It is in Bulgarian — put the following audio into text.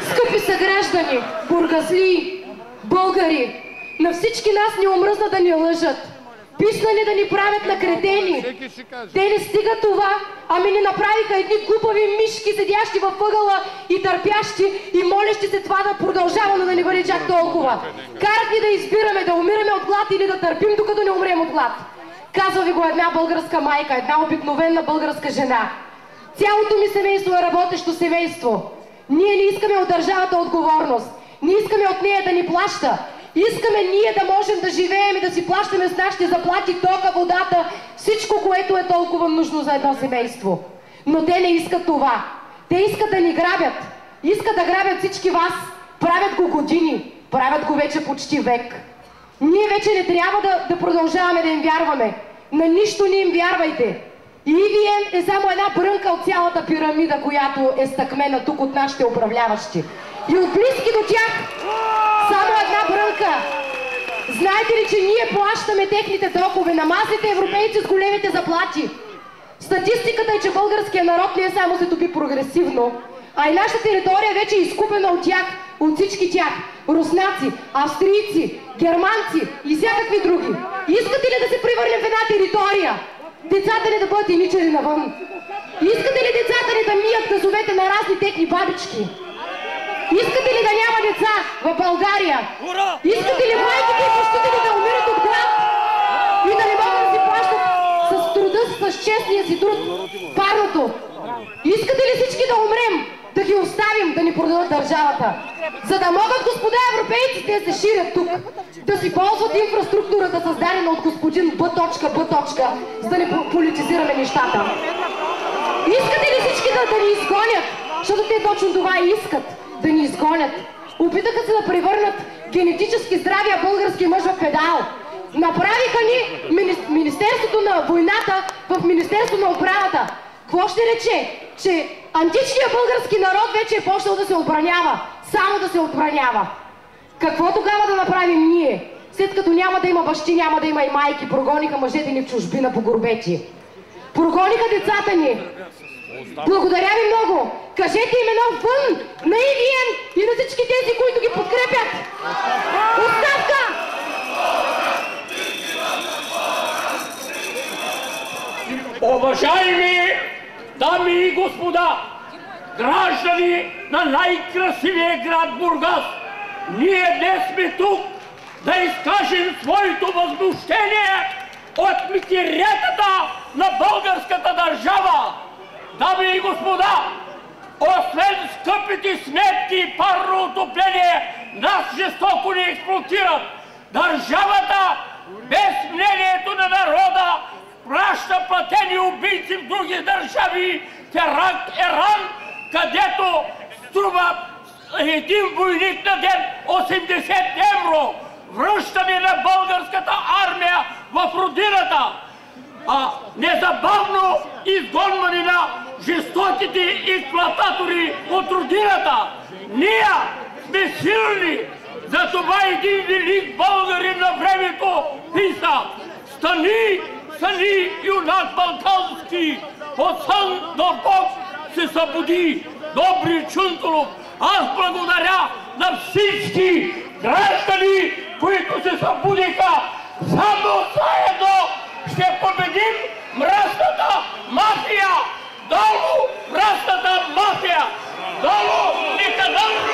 Скъпи съграждани, бургазли, българи, на всички нас ни омръзна да ни лъжат. Писна ни да ни правят на кретени. Те не стига това, ами ни направиха едни глупави мишки, седящи във ъгъла и търпящи и молещи се това да продължава, но да не бъде чак толкова. Карат ни да избираме, да умираме от глад или да търпим, докато не умрем от глад. Казва ви го една българска майка, една обикновена българска жена. Цялото ми семейство е работещо семейство. Ние не искаме от държавата отговорност. Не искаме от нея да ни плаща. Искаме ние да можем да живеем и да си плащаме с нашите заплати, тока, водата, всичко, което е толкова нужно за едно семейство. Но те не искат това. Те искат да ни грабят. Искат да грабят всички вас. Правят го години. Правят го вече почти век. Ние вече не трябва да продължаваме да им вярваме. На нищо не им вярвайте. И EVN е само една брънка от цялата пирамида, която е стъкмена тук от нашите управляващи. И от близки до тях само една брънка. Знаете ли, че ние плащаме техните доходи на масите европейци с големите заплати? Статистиката е, че българският народ не е само се топи прогресивно, а и нашата територия вече е изкупена от тях, от всички тях. Руснаци, австрийци, германци и всякакви други. Искате ли да се превърнем в една територия? Децата ни да бъдат еничери навън? Искате ли децата ни да мият газовете на разни техни бабички? Искате ли да няма деца в България? Искате ли майките и бащите ни да умират от глад? И да не могат да си плащат с труда, с честния си труд парното? Искате ли всички да умрем? Да ги оставим, да ни продадат държавата? За да могат господа европейците да се ширят тук, да си ползват инфраструктурата, създадена от господин Б. за да не политизираме нещата. Искате ли всички да ни изгонят? Защото те точно това и искат. Да ни изгонят. Опитаха се да превърнат генетически здравия български мъж в педал. Направиха ни Министерството на войната в Министерство на отбраната. Какво ще рече? Че античният български народ вече е почнал да се отбранява. Само да се отбранява. Какво тогава да направим ние? След като няма да има бащи, няма да има и майки, прогониха мъжете ни в чужбина по горбети. Прогониха децата ни. Благодаря ви много! Кажете им едно вън на EVN и на всички тези, които ги подкрепят! Оставка! Уважаеми дами и господа, граждани на най-красивия град Бургас, ние днес сме тук да изкажем своето възмущение от митиретата на българската държава. Дами и господа, освен скъпите сметки и парно отопление, нас жестоко ни експлоатират. Държавата, без мнението на народа, праща платени убийци в други държави, Иран, където струва един войник на ден 80 евро. Връщане на българската армия в родината. Незабавно изгонване на жестоките експлоататори от родината. Ние сме силни. Затова един велик българин на времето писа: стани, стани, юнак балкански, от сън до Бог се събуди. Добри Чунтулов, аз благодаря на всички граждани, които се събудиха. Само заедно ще победим мръсната мафия! Долу мръсната мафия! Долу никъде!